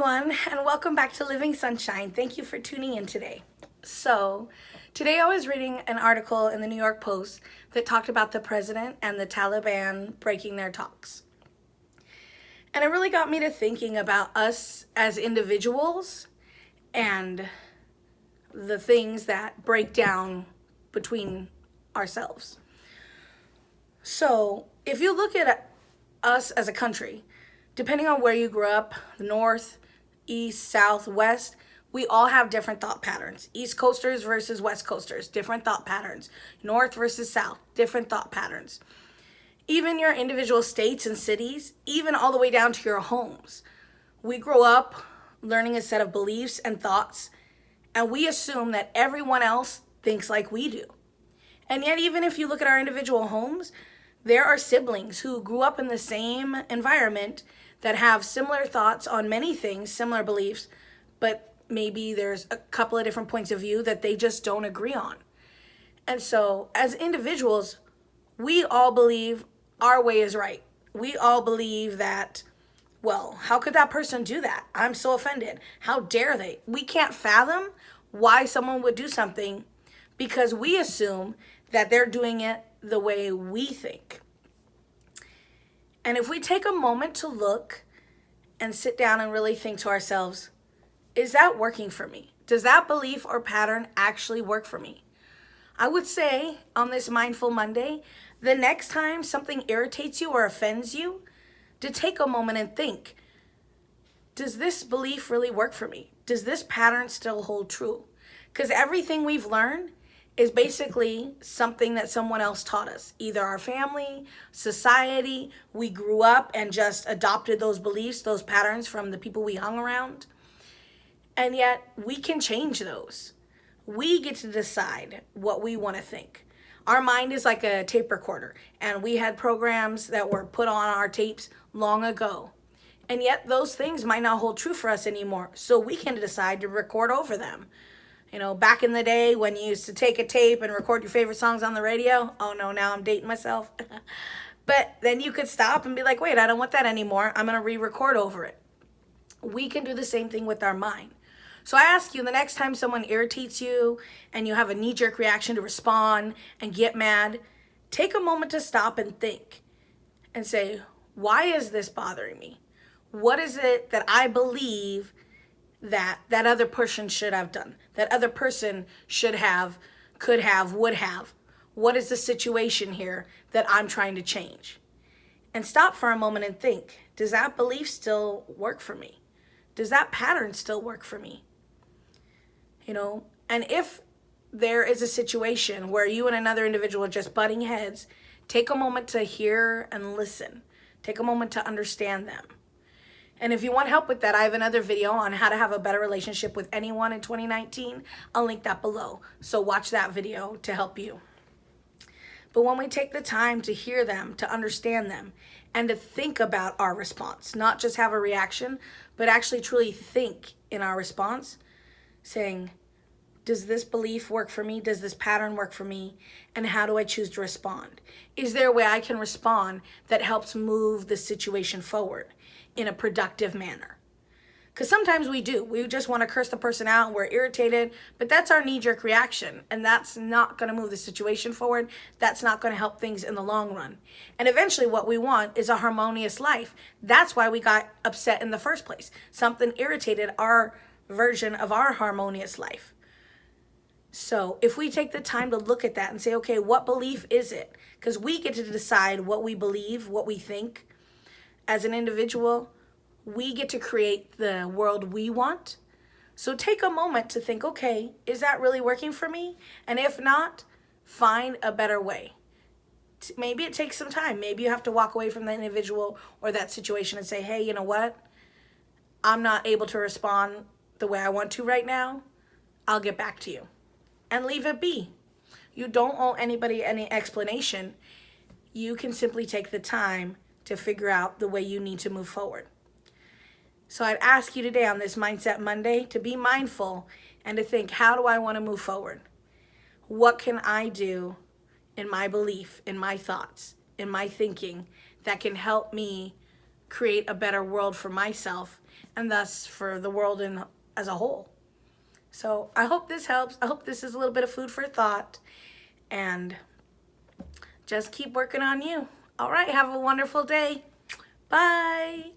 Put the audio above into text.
everyone, and welcome back to Living Sunshine. Thank you for tuning in today. So, today I was reading an article in the New York Post that talked about the president and the Taliban breaking their talks. And it really got me to thinking about us as individuals and the things that break down between ourselves. So, if you look at us as a country, depending on where you grew up, the north, east, south, west, we all have different thought patterns. East coasters versus west coasters, different thought patterns. North versus south, different thought patterns. Even your individual states and cities, even all the way down to your homes. We grow up learning a set of beliefs and thoughts, and we assume that everyone else thinks like we do. And yet, even if you look at our individual homes, there are siblings who grew up in the same environment that have similar thoughts on many things, similar beliefs, but maybe there's a couple of different points of view that they just don't agree on. And so, as individuals, we all believe our way is right. We all believe that, well, how could that person do that? I'm so offended. How dare they? We can't fathom why someone would do something because we assume that they're doing it the way we think. And if we take a moment to look and sit down and really think to ourselves, is that working for me? Does that belief or pattern actually work for me? I would say on this Mindful Monday, the next time something irritates you or offends you, to take a moment and think, does this belief really work for me? Does this pattern still hold true? Because everything we've learned is basically something that someone else taught us. Either our family, society, we grew up and just adopted those beliefs, those patterns from the people we hung around. And yet we can change those. We get to decide what we want to think. Our mind is like a tape recorder, and we had programs that were put on our tapes long ago. And yet those things might not hold true for us anymore, so we can decide to record over them. You know, back in the day when you used to take a tape and record your favorite songs on the radio. Oh no, now I'm dating myself. But then you could stop and be like, wait, I don't want that anymore. I'm going to re-record over it. We can do the same thing with our mind. So I ask you, the next time someone irritates you and you have a knee-jerk reaction to respond and get mad, take a moment to stop and think and say, why is this bothering me? What is it that I believe that other person should have done, that other person should have, could have, would have? What is the situation here that I'm trying to change? And stop for a moment and think, does that belief still work for me? Does that pattern still work for me? You know, and if there is a situation where you and another individual are just butting heads, take a moment to hear and listen. Take a moment to understand them. And if you want help with that, I have another video on how to have a better relationship with anyone in 2019. I'll link that below. So watch that video to help you. But when we take the time to hear them, to understand them, and to think about our response, not just have a reaction, but actually truly think in our response, saying, does this belief work for me? Does this pattern work for me? And how do I choose to respond? Is there a way I can respond that helps move the situation forward in a productive manner? Because sometimes we do. We just want to curse the person out and we're irritated, but that's our knee-jerk reaction, and that's not going to move the situation forward. That's not going to help things in the long run. And eventually what we want is a harmonious life. That's why we got upset in the first place. Something irritated our version of our harmonious life. So if we take the time to look at that and say, okay, what belief is it? Because we get to decide what we believe, what we think. As an individual, we get to create the world we want. So take a moment to think, okay, is that really working for me? And if not, find a better way. Maybe it takes some time. Maybe you have to walk away from the individual or that situation and say, hey, you know what? I'm not able to respond the way I want to right now. I'll get back to you. And leave it be. You don't owe anybody any explanation. You can simply take the time to figure out the way you need to move forward. So I'd ask you today on this Mindset Monday to be mindful and to think, how do I want to move forward? What can I do in my belief, in my thoughts, in my thinking that can help me create a better world for myself and thus for the world as a whole. So I hope this helps. I hope this is a little bit of food for thought, and just keep working on you. All right, have a wonderful day. Bye.